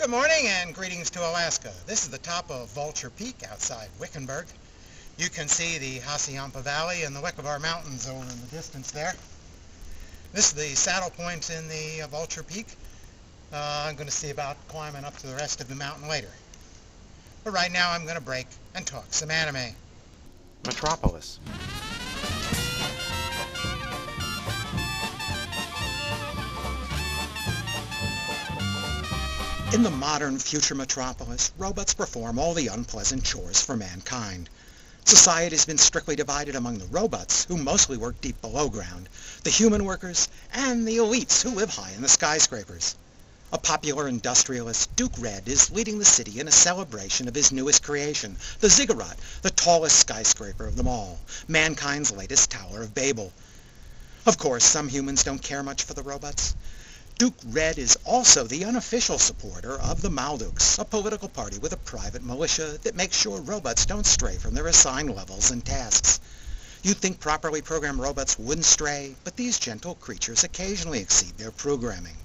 Good morning and greetings to Alaska. This is the top of Vulture Peak outside Wickenburg. You can see the Hassayampa Valley and the Wickavar Mountains over in the distance there. This is the saddle point in the Vulture Peak. I'm going to see about climbing up to the rest of the mountain later. But right now I'm going to break and talk some anime. Metropolis. In the modern future metropolis, robots perform all the unpleasant chores for mankind. Society has been strictly divided among the robots, who mostly work deep below ground, the human workers, and the elites who live high in the skyscrapers. A popular industrialist, Duke Red, is leading the city in a celebration of his newest creation, the Ziggurat, the tallest skyscraper of them all, mankind's latest Tower of Babel. Of course, some humans don't care much for the robots. Duke Red is also the unofficial supporter of the Malduks, a political party with a private militia that makes sure robots don't stray from their assigned levels and tasks. You'd think properly programmed robots wouldn't stray, but these gentle creatures occasionally exceed their programming.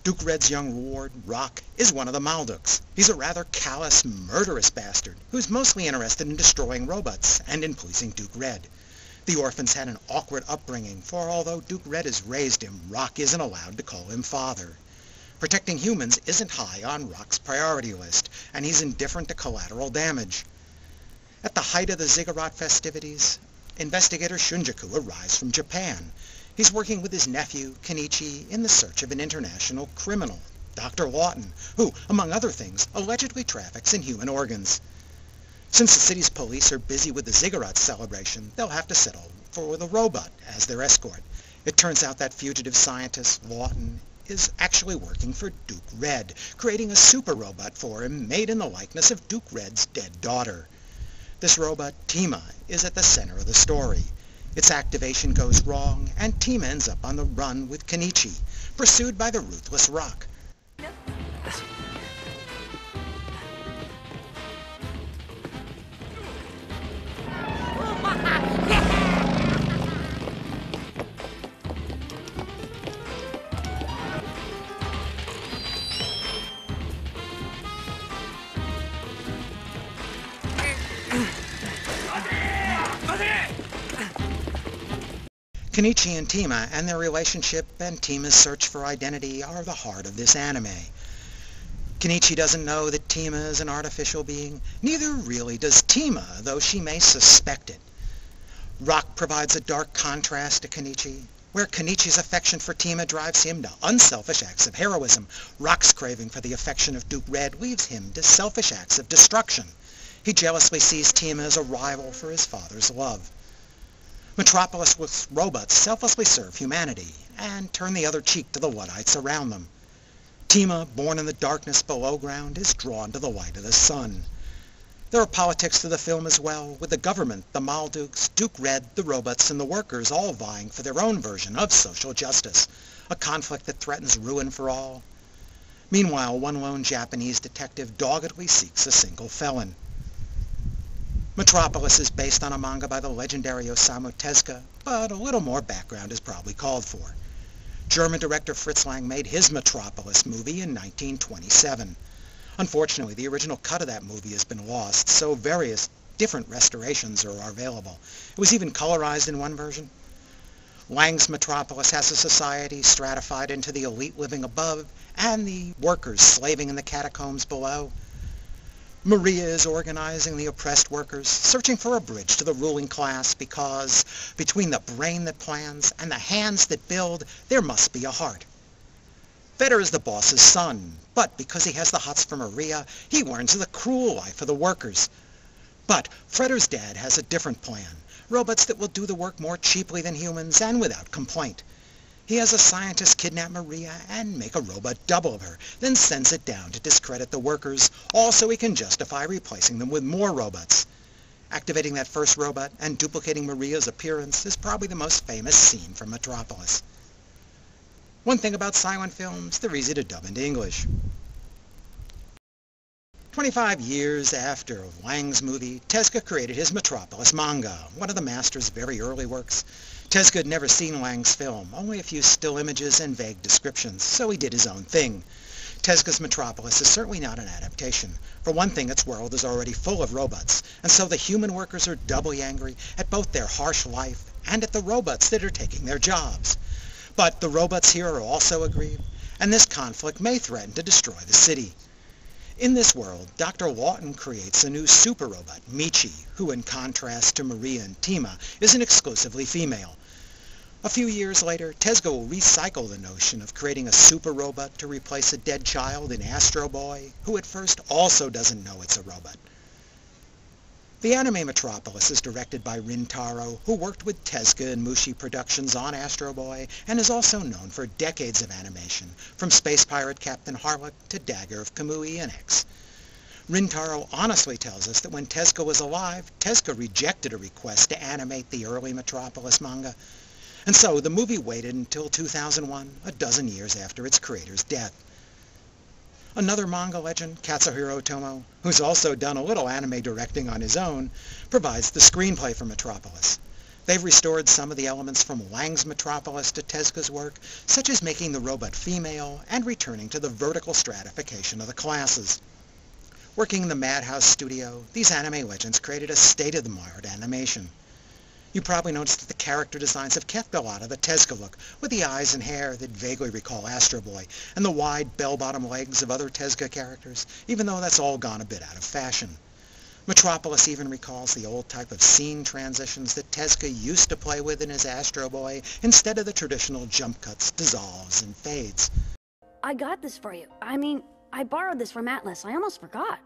Duke Red's young ward, Rock, is one of the Malduks. He's a rather callous, murderous bastard who's mostly interested in destroying robots and in pleasing Duke Red. The orphan's had an awkward upbringing, for although Duke Red has raised him, Rock isn't allowed to call him father. Protecting humans isn't high on Rock's priority list, and he's indifferent to collateral damage. At the height of the Ziggurat festivities, investigator Shunjaku arrives from Japan. He's working with his nephew, Kenichi, in the search of an international criminal, Dr. Lawton, who, among other things, allegedly traffics in human organs. Since the city's police are busy with the Ziggurat celebration, they'll have to settle for the robot as their escort. It turns out that fugitive scientist, Lawton, is actually working for Duke Red, creating a super robot for him made in the likeness of Duke Red's dead daughter. This robot, Tima, is at the center of the story. Its activation goes wrong, and Tima ends up on the run with Kenichi, pursued by the ruthless Rock. Kenichi and Tima and their relationship and Tima's search for identity are the heart of this anime. Kenichi doesn't know that Tima is an artificial being. Neither really does Tima, though she may suspect it. Rock provides a dark contrast to Kenichi. Where Kenichi's affection for Tima drives him to unselfish acts of heroism, Rock's craving for the affection of Duke Red leads him to selfish acts of destruction. He jealously sees Tima as a rival for his father's love. Metropolis with robots selflessly serve humanity and turn the other cheek to the Luddites around them. Tima, born in the darkness below ground, is drawn to the light of the sun. There are politics to the film as well, with the government, the Malduks, Duke Red, the robots, and the workers all vying for their own version of social justice, a conflict that threatens ruin for all. Meanwhile, one lone Japanese detective doggedly seeks a single felon. Metropolis is based on a manga by the legendary Osamu Tezuka, but a little more background is probably called for. German director Fritz Lang made his Metropolis movie in 1927. Unfortunately, the original cut of that movie has been lost, so various different restorations are available. It was even colorized in one version. Lang's Metropolis has a society stratified into the elite living above and the workers slaving in the catacombs below. Maria is organizing the oppressed workers, searching for a bridge to the ruling class because between the brain that plans and the hands that build, there must be a heart. Vetter is the boss's son, but because he has the hots for Maria, he learns of the cruel life of the workers. But Fredder's dad has a different plan, robots that will do the work more cheaply than humans and without complaint. He has a scientist kidnap Maria and make a robot double of her, then sends it down to discredit the workers, all so he can justify replacing them with more robots. Activating that first robot and duplicating Maria's appearance is probably the most famous scene from Metropolis. One thing about silent films, they're easy to dub into English. 25 years after Lang's movie, Tezuka created his Metropolis manga, one of the master's very early works. Tezuka had never seen Lang's film, only a few still images and vague descriptions, so he did his own thing. Tezuka's Metropolis is certainly not an adaptation. For one thing, its world is already full of robots, and so the human workers are doubly angry at both their harsh life and at the robots that are taking their jobs. But the robots here are also aggrieved, and this conflict may threaten to destroy the city. In this world, Dr. Lawton creates a new super robot, Michi, who in contrast to Maria and Tima, is an exclusively female. A few years later, Tezuka will recycle the notion of creating a super robot to replace a dead child in Astro Boy, who at first also doesn't know it's a robot. The anime Metropolis is directed by Rintaro, who worked with Tezuka and Mushi Productions on Astro Boy, and is also known for decades of animation, from Space Pirate Captain Harlock to Dagger of Kamui and X. Rintaro honestly tells us that when Tezuka was alive, Tezuka rejected a request to animate the early Metropolis manga. And so the movie waited until 2001, a dozen years after its creator's death. Another manga legend, Katsuhiro Otomo, who's also done a little anime directing on his own, provides the screenplay for Metropolis. They've restored some of the elements from Lang's Metropolis to Tezuka's work, such as making the robot female and returning to the vertical stratification of the classes. Working in the Madhouse studio, these anime legends created a state-of-the-art animation. You probably noticed that the character designs have kept a lot of the Tezuka look, with the eyes and hair that vaguely recall Astro Boy, and the wide bell-bottom legs of other Tezuka characters, even though that's all gone a bit out of fashion. Metropolis even recalls the old type of scene transitions that Tezuka used to play with in his Astro Boy, instead of the traditional jump cuts, dissolves, and fades. I got this for you. I borrowed this from Atlas. I almost forgot.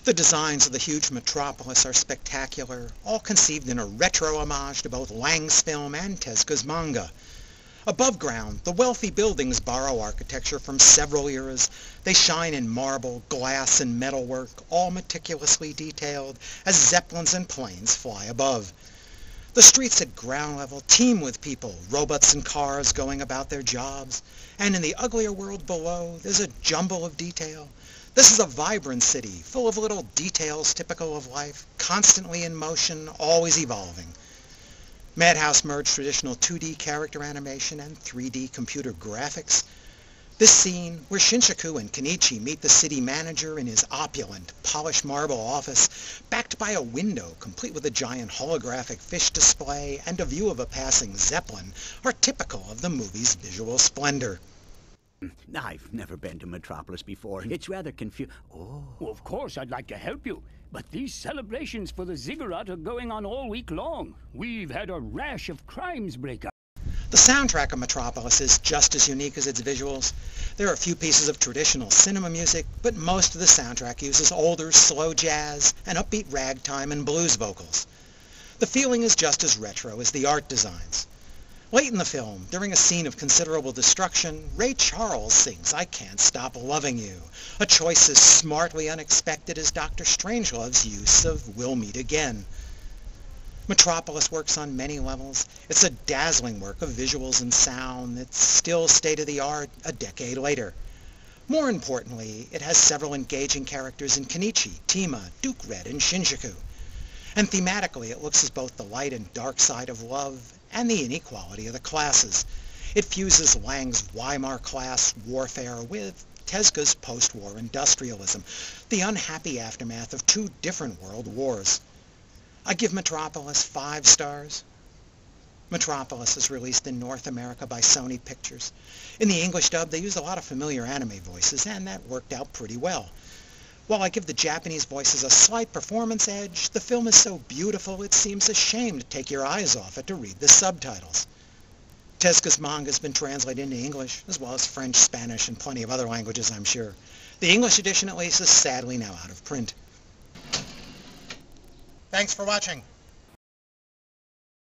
The designs of the huge Metropolis are spectacular, all conceived in a retro homage to both Lang's film and Tezuka's manga. Above ground, the wealthy buildings borrow architecture from several eras. They shine in marble, glass, and metalwork, all meticulously detailed, as zeppelins and planes fly above. The streets at ground level teem with people, robots and cars going about their jobs, and in the uglier world below, there's a jumble of detail. This is a vibrant city, full of little details typical of life, constantly in motion, always evolving. Madhouse merged traditional 2D character animation and 3D computer graphics. This scene, where Shinshaku and Kenichi meet the city manager in his opulent, polished marble office, backed by a window complete with a giant holographic fish display and a view of a passing Zeppelin, are typical of the movie's visual splendor. I've never been to Metropolis before. It's rather confusing. Oh. Well, of course, I'd like to help you. But these celebrations for the ziggurat are going on all week long. We've had a rash of crimes break out. The soundtrack of Metropolis is just as unique as its visuals. There are a few pieces of traditional cinema music, but most of the soundtrack uses older, slow jazz and upbeat ragtime and blues vocals. The feeling is just as retro as the art designs. Late in the film, during a scene of considerable destruction, Ray Charles sings "I Can't Stop Loving You," a choice as smartly unexpected as Dr. Strangelove's use of "We'll Meet Again." Metropolis works on many levels. It's a dazzling work of visuals and sound that's still state-of-the-art a decade later. More importantly, it has several engaging characters in Kenichi, Tima, Duke Red, and Shinshaku. And thematically, it looks as both the light and dark side of love and the inequality of the classes. It fuses Lang's Weimar class warfare with Tezuka's post-war industrialism, the unhappy aftermath of two different world wars. I give Metropolis 5 stars. Metropolis is released in North America by Sony Pictures. In the English dub, they used a lot of familiar anime voices, and that worked out pretty well. While I give the Japanese voices a slight performance edge, the film is so beautiful it seems a shame to take your eyes off it to read the subtitles. Tezuka's manga has been translated into English, as well as French, Spanish, and plenty of other languages, I'm sure. The English edition, at least, is sadly now out of print. Thanks for watching.